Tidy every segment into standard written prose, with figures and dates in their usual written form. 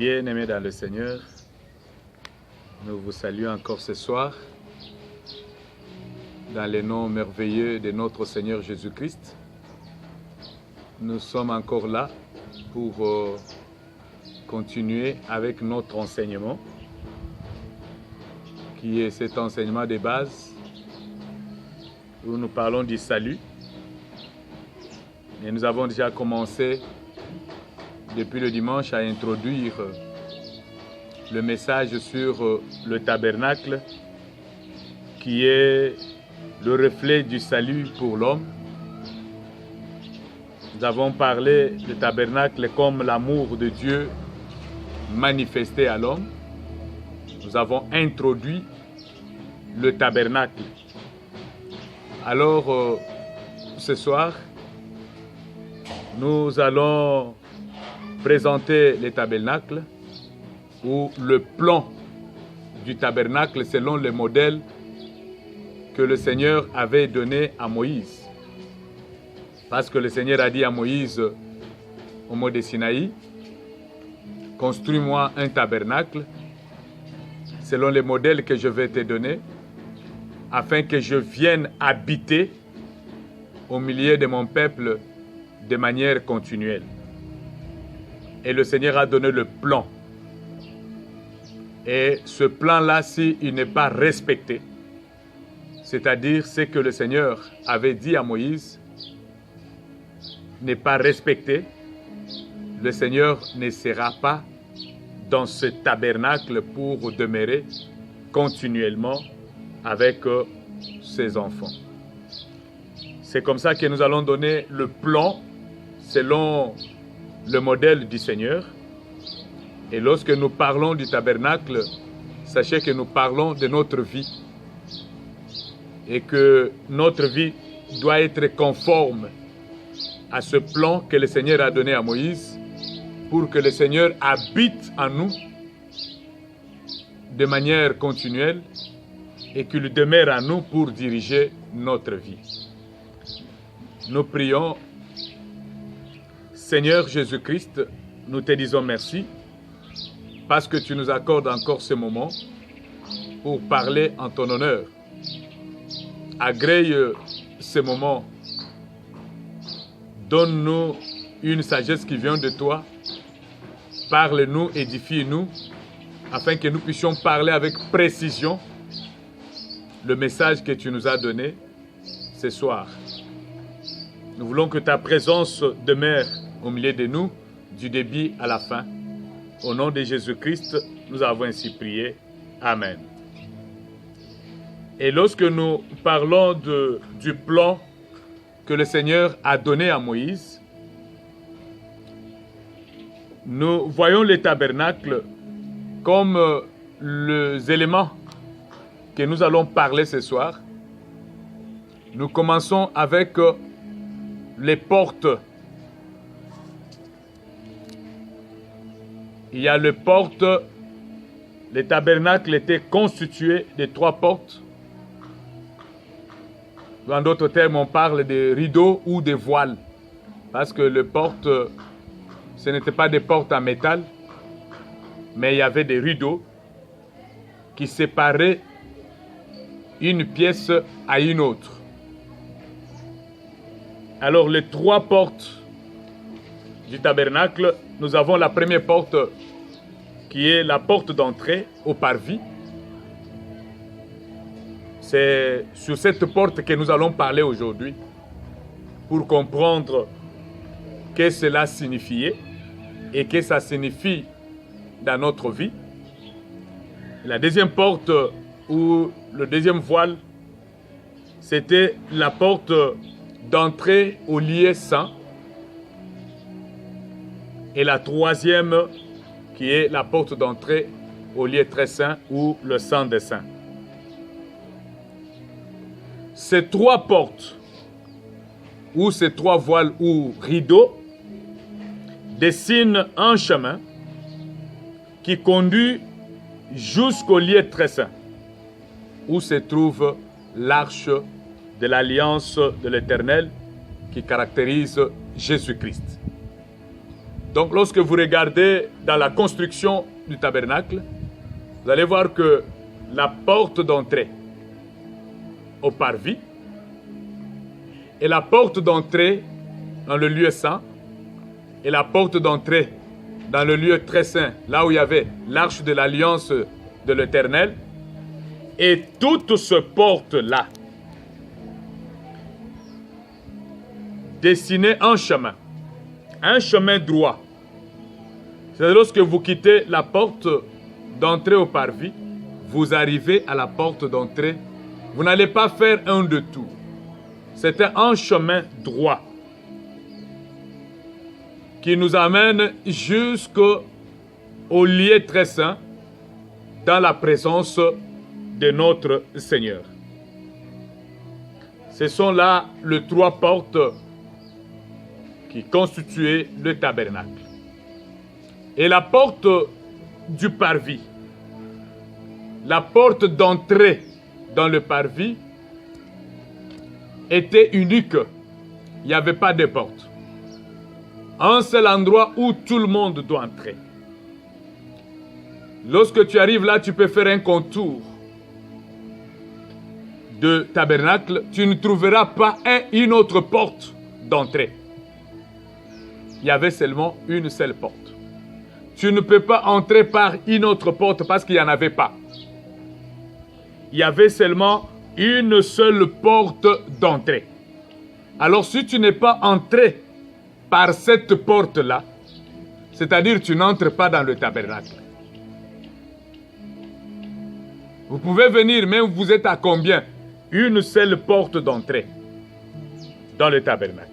Bien-aimés dans le Seigneur, nous vous saluons encore ce soir dans le nom merveilleux de notre Seigneur Jésus-Christ. Nous sommes encore là pour continuer avec notre enseignement, qui est cet enseignement de base où nous parlons du salut. Et nous avons déjà commencé depuis le dimanche à introduire le message sur le tabernacle qui est le reflet du salut pour l'homme. Nous avons parlé du tabernacle comme l'amour de Dieu manifesté à l'homme. Nous avons introduit le tabernacle. Alors, ce soir, nous allons présenter le tabernacle ou le plan du tabernacle selon le modèle que le Seigneur avait donné à Moïse. Parce que le Seigneur a dit à Moïse au mont de Sinaï, « Construis-moi un tabernacle selon le modèle que je vais te donner, afin que je vienne habiter au milieu de mon peuple de manière continuelle. » Et le Seigneur a donné le plan. Et ce plan-là, s'il n'est pas respecté, c'est-à-dire ce que le Seigneur avait dit à Moïse, n'est pas respecté, le Seigneur ne sera pas dans ce tabernacle pour demeurer continuellement avec ses enfants. C'est comme ça que nous allons donner le plan selon le modèle du Seigneur. Et lorsque nous parlons du tabernacle, sachez que nous parlons de notre vie. Et que notre vie doit être conforme à ce plan que le Seigneur a donné à Moïse pour que le Seigneur habite en nous de manière continuelle et qu'il demeure en nous pour diriger notre vie. Nous prions. Seigneur Jésus-Christ, nous te disons merci parce que tu nous accordes encore ce moment pour parler en ton honneur. Agrée ce moment. Donne-nous une sagesse qui vient de toi. Parle-nous, édifie-nous, afin que nous puissions parler avec précision le message que tu nous as donné ce soir. Nous voulons que ta présence demeure au milieu de nous, du début à la fin. Au nom de Jésus-Christ, nous avons ainsi prié. Amen. Et lorsque nous parlons du plan que le Seigneur a donné à Moïse, nous voyons le tabernacle comme les éléments que nous allons parler ce soir. Nous commençons avec les portes. Il y a les portes. Le tabernacle était constitué de 3 portes. En d'autres termes, on parle de rideaux ou de voiles. Parce que les portes, ce n'étaient pas des portes en métal, mais il y avait des rideaux qui séparaient une pièce à une autre. Alors, les 3 portes du tabernacle, nous avons la première porte qui est la porte d'entrée au parvis. C'est sur cette porte que nous allons parler aujourd'hui pour comprendre ce que cela signifiait et que ça signifie dans notre vie. La deuxième porte ou le deuxième voile, c'était la porte d'entrée au lieu saint. Et la troisième qui est la porte d'entrée au lieu très saint ou le Saint des Saints. Ces 3 portes ou ces 3 voiles ou rideaux dessinent un chemin qui conduit jusqu'au lieu très saint où se trouve l'arche de l'alliance de l'Éternel qui caractérise Jésus-Christ. Donc lorsque vous regardez dans la construction du tabernacle, vous allez voir que la porte d'entrée au parvis et la porte d'entrée dans le lieu saint et la porte d'entrée dans le lieu très saint, là où il y avait l'arche de l'alliance de l'Éternel, et toutes ces portes-là dessinaient un chemin droit. C'est lorsque vous quittez la porte d'entrée au parvis, vous arrivez à la porte d'entrée. Vous n'allez pas faire un détour. C'était un chemin droit qui nous amène jusqu'au lieu très saint dans la présence de notre Seigneur. Ce sont là les 3 portes qui constituaient le tabernacle. Et la porte du parvis, la porte d'entrée dans le parvis était unique. Il n'y avait pas de porte. Un seul endroit où tout le monde doit entrer. Lorsque tu arrives là, tu peux faire un contour de tabernacle. Tu ne trouveras pas une autre porte d'entrée. Il y avait seulement une seule porte. Tu ne peux pas entrer par une autre porte parce qu'il n'y en avait pas. Il y avait seulement une seule porte d'entrée. Alors si tu n'es pas entré par cette porte-là, c'est-à-dire tu n'entres pas dans le tabernacle. Vous pouvez venir, même vous êtes à combien? Une seule porte d'entrée dans le tabernacle.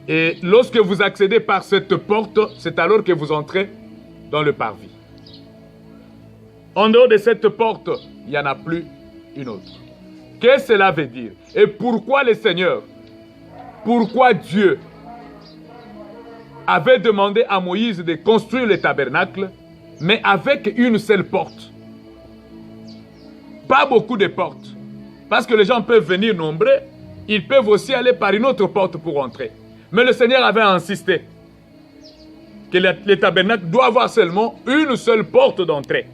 Et lorsque vous accédez par cette porte, c'est alors que vous entrez dans le parvis. En dehors de cette porte, il n'y en a plus une autre. Qu'est-ce que cela veut dire? Et pourquoi le Seigneur, pourquoi Dieu avait demandé à Moïse de construire le tabernacle, mais avec une seule porte? Pas beaucoup de portes. Parce que les gens peuvent venir nombreux, ils peuvent aussi aller par une autre porte pour entrer. Mais le Seigneur avait insisté que le tabernacle doit avoir seulement une seule porte d'entrée.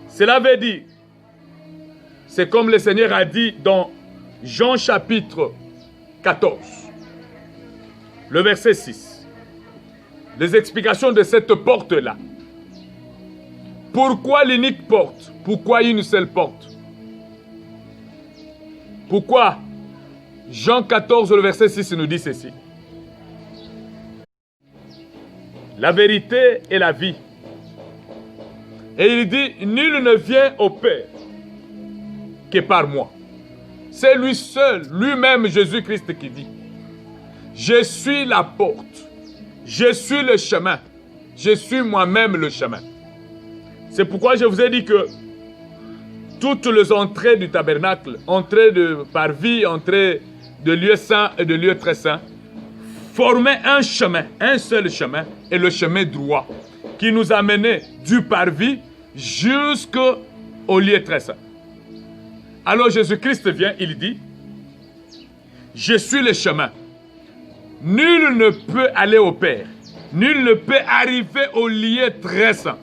Cela veut dire, c'est comme le Seigneur a dit dans Jean chapitre 14, le verset 6. Les explications de cette porte-là. Pourquoi l'unique porte? Pourquoi une seule porte? Pourquoi Jean 14, le verset 6 nous dit ceci. La vérité est la vie. Et il dit, nul ne vient au Père que par moi. C'est lui seul, lui-même Jésus-Christ qui dit, je suis la porte, je suis le chemin, je suis moi-même le chemin. C'est pourquoi je vous ai dit que toutes les entrées du tabernacle, entrées de parvis, entrées de lieux saints et de lieux très saints, formaient un chemin, un seul chemin, et le chemin droit, qui nous amenait du parvis jusqu'au lieu très saint. Alors Jésus-Christ vient, il dit, je suis le chemin. Nul ne peut aller au Père, nul ne peut arriver au lieu très saint,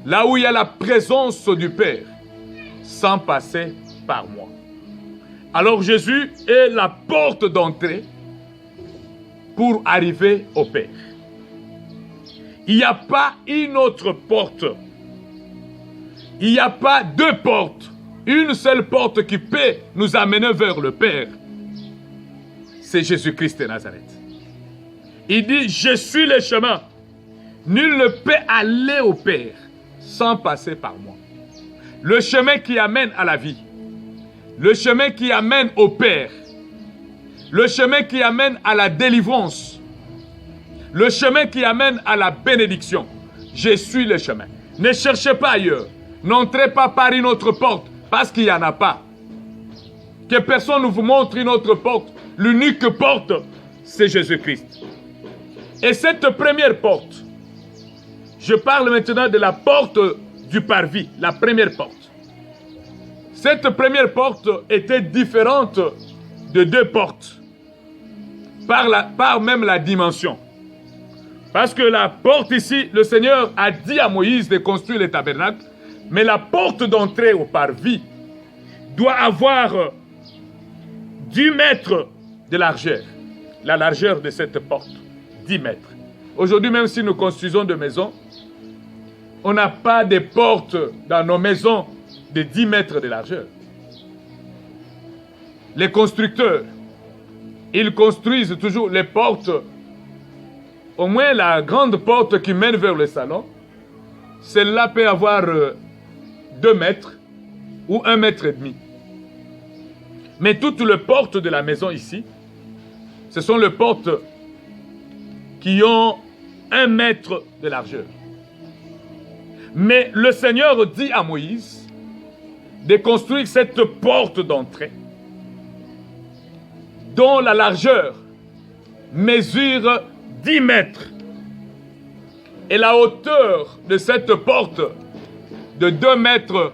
là où il y a la présence du Père, sans passer par moi. Alors Jésus est la porte d'entrée pour arriver au Père. Il n'y a pas une autre porte. Il n'y a pas 2 portes. Une seule porte qui peut nous amener vers le Père. C'est Jésus-Christ de Nazareth. Il dit, je suis le chemin. Nul ne peut aller au Père sans passer par moi. Le chemin qui amène à la vie. Le chemin qui amène au Père. Le chemin qui amène à la délivrance. Le chemin qui amène à la bénédiction. Je suis le chemin. Ne cherchez pas ailleurs. N'entrez pas par une autre porte, parce qu'il n'y en a pas. Que personne ne vous montre une autre porte. L'unique porte, c'est Jésus-Christ. Et cette première porte, je parle maintenant de la porte du parvis, la première porte. Cette première porte était différente de 2 portes. par même la dimension. Parce que la porte ici, le Seigneur a dit à Moïse de construire le tabernacle, mais la porte d'entrée au parvis doit avoir 10 mètres de largeur. La largeur de cette porte, 10 mètres. Aujourd'hui, même si nous construisons des maisons, on n'a pas de portes dans nos maisons de 10 mètres de largeur. Les constructeurs, ils construisent toujours les portes, au moins la grande porte qui mène vers le salon, celle-là peut avoir 2 mètres ou 1,5 mètre. Mais toutes les portes de la maison ici, ce sont les portes qui ont 1 mètre de largeur. Mais le Seigneur dit à Moïse de construire cette porte d'entrée dont la largeur mesure 10 mètres et la hauteur de cette porte de 2,50 mètres.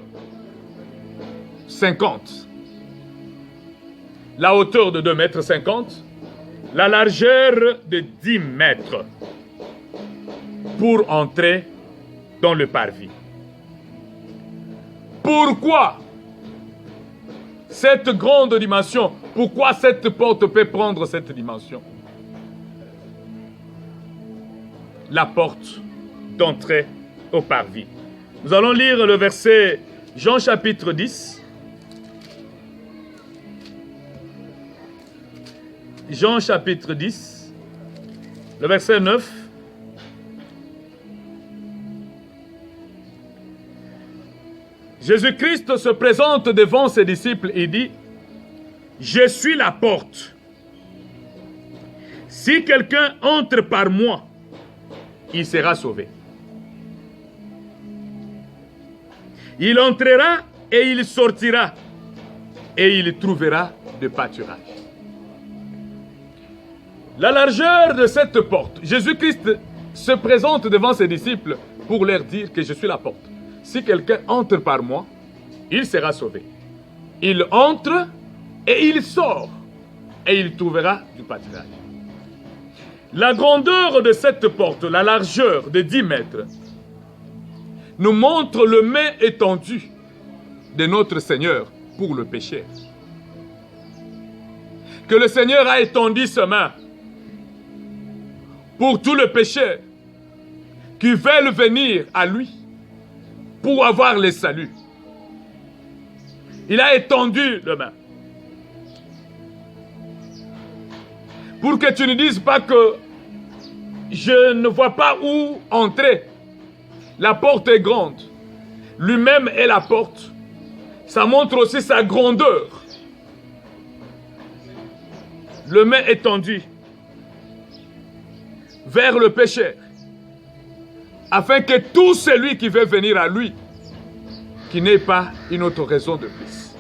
La hauteur de 2,50 mètres, la largeur de 10 mètres pour entrer dans le parvis. Pourquoi cette grande dimension? Pourquoi cette porte peut prendre cette dimension? La porte d'entrée au parvis. Nous allons lire le verset Jean chapitre 10. Jean chapitre 10, le verset 9. Jésus-Christ se présente devant ses disciples et dit, « Je suis la porte. Si quelqu'un entre par moi, il sera sauvé. Il entrera et il sortira et il trouvera de pâturage. » La largeur de cette porte, Jésus-Christ se présente devant ses disciples pour leur dire que je suis la porte. Si quelqu'un entre par moi, il sera sauvé. Il entre et il sort et il trouvera du pâturage. La grandeur de cette porte, la largeur de 10 mètres, nous montre le main étendu de notre Seigneur pour le péché. Que le Seigneur a étendu sa main pour tout le péché qui veulent venir à lui pour avoir le salut. Il a étendu la main. Pour que tu ne dises pas que je ne vois pas où entrer. La porte est grande. Lui-même est la porte. Ça montre aussi sa grandeur. Le main étendu vers le péché, afin que tout celui qui veut venir à lui, qui n'ait pas une autre raison de plus.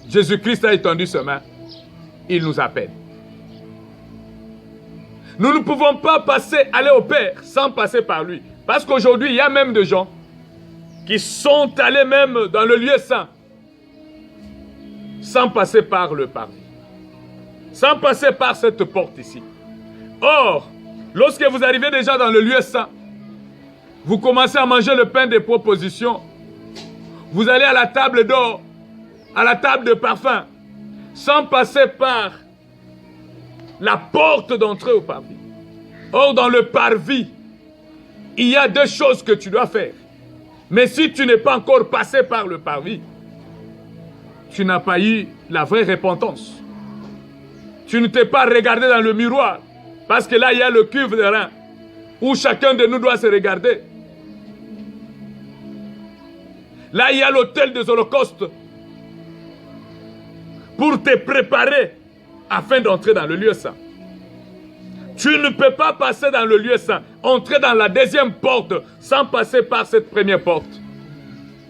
Jésus-Christ a étendu sa main, il nous appelle. Nous ne pouvons pas aller au Père sans passer par lui. Parce qu'aujourd'hui, il y a même des gens qui sont allés même dans le lieu saint sans passer par le parvis. Sans passer par cette porte ici. Or, lorsque vous arrivez déjà dans le lieu saint, vous commencez à manger le pain des propositions. Vous allez à la table d'or, à la table de parfum, sans passer par la porte d'entrée au parvis. Or, dans le parvis, il y a 2 choses que tu dois faire. Mais si tu n'es pas encore passé par le parvis, tu n'as pas eu la vraie repentance. Tu ne t'es pas regardé dans le miroir. Parce que là, il y a le cuve de rein où chacun de nous doit se regarder. Là, il y a l'autel des holocaustes pour te préparer afin d'entrer dans le lieu saint. Tu ne peux pas passer dans le lieu saint, entrer dans la deuxième porte sans passer par cette première porte,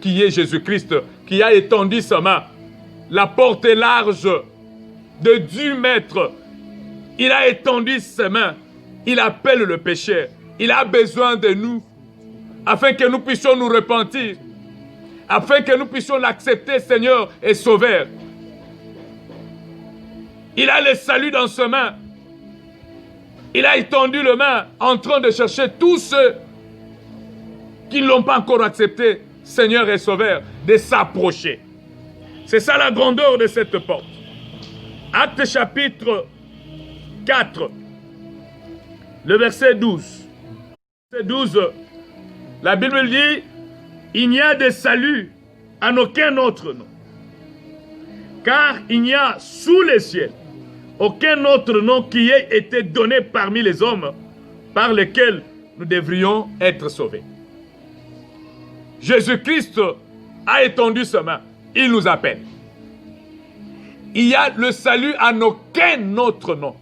qui est Jésus-Christ, qui a étendu sa main. La porte est large de 10 mètres. Il a étendu ses mains. Il appelle le péché. Il a besoin de nous afin que nous puissions nous repentir, afin que nous puissions l'accepter, Seigneur et Sauveur. Il a le salut dans ses mains. Il a étendu les mains en train de chercher tous ceux qui ne l'ont pas encore accepté, Seigneur et Sauveur, de s'approcher. C'est ça la grandeur de cette porte. Acte chapitre 4, le verset 12. Verset 12, la Bible dit, il n'y a de salut en aucun autre nom. Car il n'y a sous les ciels aucun autre nom qui ait été donné parmi les hommes par lesquels nous devrions être sauvés. Jésus-Christ a étendu sa main. Il nous appelle. Il y a le salut en aucun autre nom.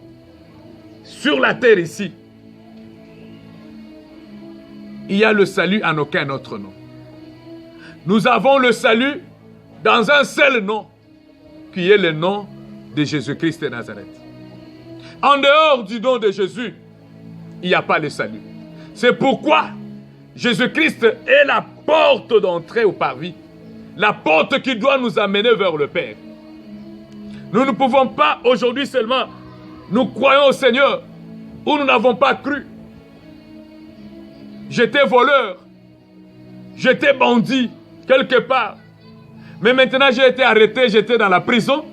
Sur la terre ici, il y a le salut en aucun autre nom. Nous avons le salut dans un seul nom, qui est le nom de Jésus-Christ de Nazareth. En dehors du nom de Jésus, il n'y a pas le salut. C'est pourquoi Jésus-Christ est la porte d'entrée au parvis. La porte qui doit nous amener vers le Père. Nous ne pouvons pas aujourd'hui seulement, nous croyons au Seigneur, ou nous n'avons pas cru. J'étais voleur, j'étais bandit, quelque part. Mais maintenant j'ai été arrêté, j'étais dans la prison.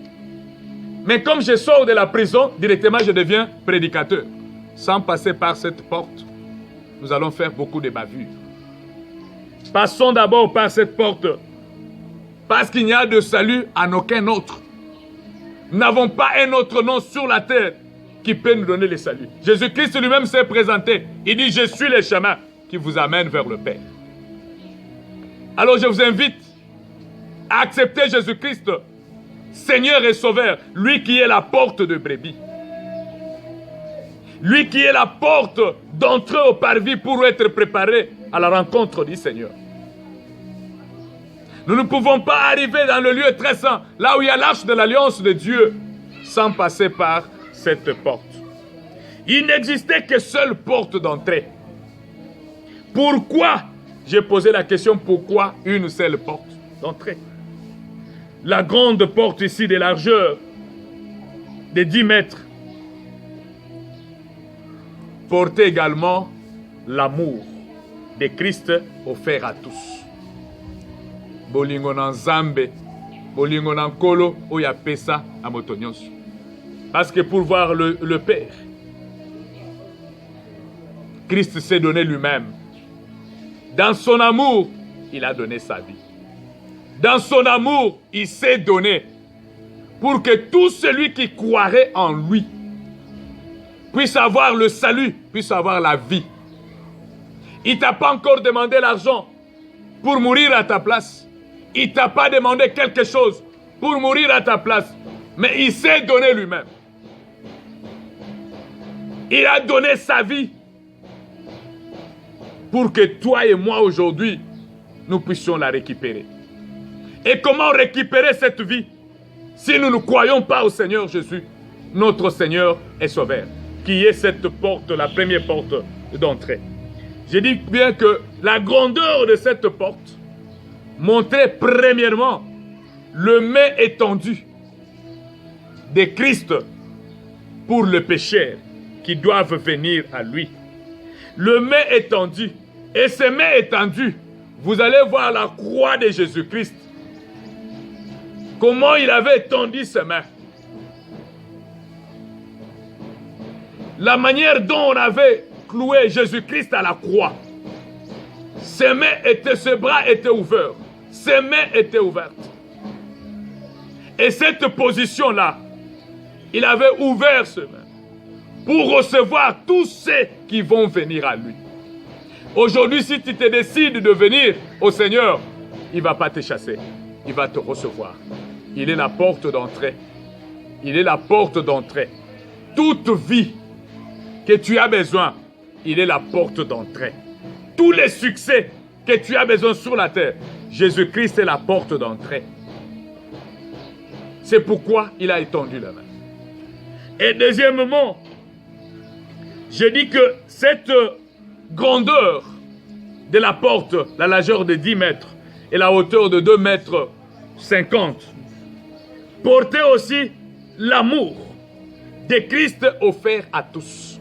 Mais comme je sors de la prison, directement je deviens prédicateur. Sans passer par cette porte, nous allons faire beaucoup de bavures. Passons d'abord par cette porte. Parce qu'il n'y a de salut en aucun autre. Nous n'avons pas un autre nom sur la terre qui peut nous donner le salut. Jésus-Christ lui-même s'est présenté. Il dit, je suis le chemin qui vous amène vers le Père. Alors je vous invite à accepter Jésus-Christ, Seigneur et Sauveur, lui qui est la porte de brebis. Lui qui est la porte d'entrée au parvis pour être préparé à la rencontre du Seigneur. Nous ne pouvons pas arriver dans le lieu très saint, là où il y a l'arche de l'alliance de Dieu, sans passer par cette porte. Il n'existait que seule porte d'entrée. Pourquoi? J'ai posé la question, pourquoi une seule porte d'entrée? La grande porte ici de largeur de 10 mètres portait également l'amour de Christ offert à tous. Bolingo na Nzambe, bolingo na Nkolo, oya pesa a moto nyonso. Parce que pour voir le Père, Christ s'est donné lui-même. Dans son amour, il a donné sa vie. Dans son amour, il s'est donné pour que tout celui qui croirait en lui puisse avoir le salut, puisse avoir la vie. Il ne t'a pas encore demandé l'argent pour mourir à ta place. Il ne t'a pas demandé quelque chose pour mourir à ta place. Mais il s'est donné lui-même. Il a donné sa vie pour que toi et moi aujourd'hui, nous puissions la récupérer. Et comment récupérer cette vie si nous ne croyons pas au Seigneur Jésus, notre Seigneur et Sauveur, qui est cette porte, la première porte d'entrée. Je dis bien que la grandeur de cette porte montrait premièrement le main étendu de Christ pour le pécheur qui doivent venir à lui. Le main étendu. Et ces mains étendues, vous allez voir la croix de Jésus-Christ. Comment il avait étendu ses mains. La manière dont on avait cloué Jésus-Christ à la croix. Ses bras étaient ouverts. Ses mains étaient ouvertes. Et cette position-là, il avait ouvert ses mains pour recevoir tous ceux qui vont venir à lui. Aujourd'hui, si tu te décides de venir au Seigneur, il ne va pas te chasser. Il va te recevoir. Il est la porte d'entrée. Il est la porte d'entrée. Toute vie que tu as besoin, il est la porte d'entrée. Tous les succès que tu as besoin sur la terre, Jésus-Christ est la porte d'entrée. C'est pourquoi il a étendu la main. Et deuxièmement, je dis que cette grandeur de la porte, la largeur de 10 mètres et la hauteur de 2 mètres 50, portait aussi l'amour de Christ offert à tous.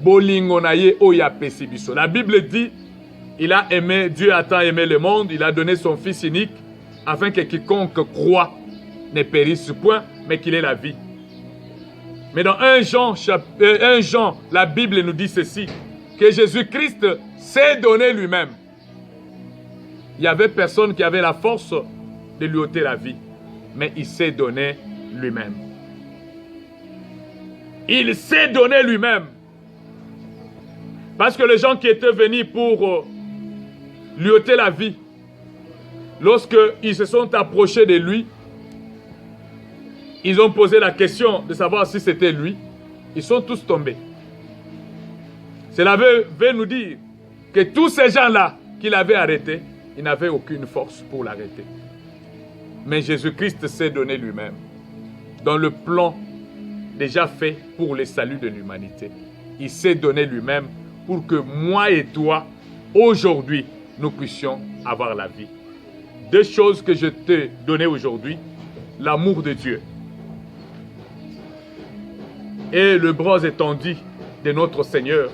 Bolingo na ye oya pesi biso. La Bible dit, il a aimé, Dieu a tant aimé le monde, il a donné son Fils unique, afin que quiconque croit ne périsse point, mais qu'il ait la vie. Mais dans 1 Jean, la Bible nous dit ceci, que Jésus-Christ s'est donné lui-même. Il n'y avait personne qui avait la force de lui ôter la vie, mais il s'est donné lui-même. Il s'est donné lui-même. Parce que les gens qui étaient venus pour lui ôter la vie, lorsqu'ils se sont approchés de lui, ils ont posé la question de savoir si c'était lui. Ils sont tous tombés. Cela veut nous dire que tous ces gens-là qu'il avait arrêtés, ils n'avaient aucune force pour l'arrêter. Mais Jésus-Christ s'est donné lui-même dans le plan déjà fait pour le salut de l'humanité. Il s'est donné lui-même pour que moi et toi, aujourd'hui, nous puissions avoir la vie. 2 choses que je t'ai données aujourd'hui, l'amour de Dieu et le bras étendu de notre Seigneur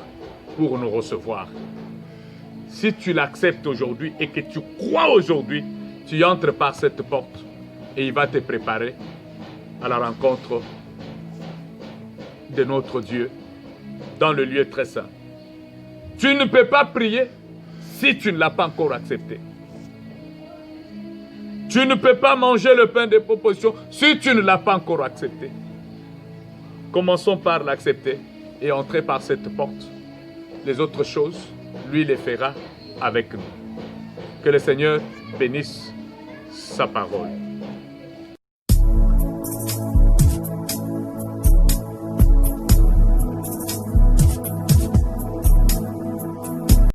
pour nous recevoir. Si tu l'acceptes aujourd'hui et que tu crois aujourd'hui, tu entres par cette porte et il va te préparer à la rencontre de notre Dieu dans le lieu très saint. Tu ne peux pas prier si tu ne l'as pas encore accepté. Tu ne peux pas manger le pain de proposition si tu ne l'as pas encore accepté. Commençons par l'accepter et entrer par cette porte. Les autres choses, lui les fera avec nous. Que le Seigneur bénisse sa parole.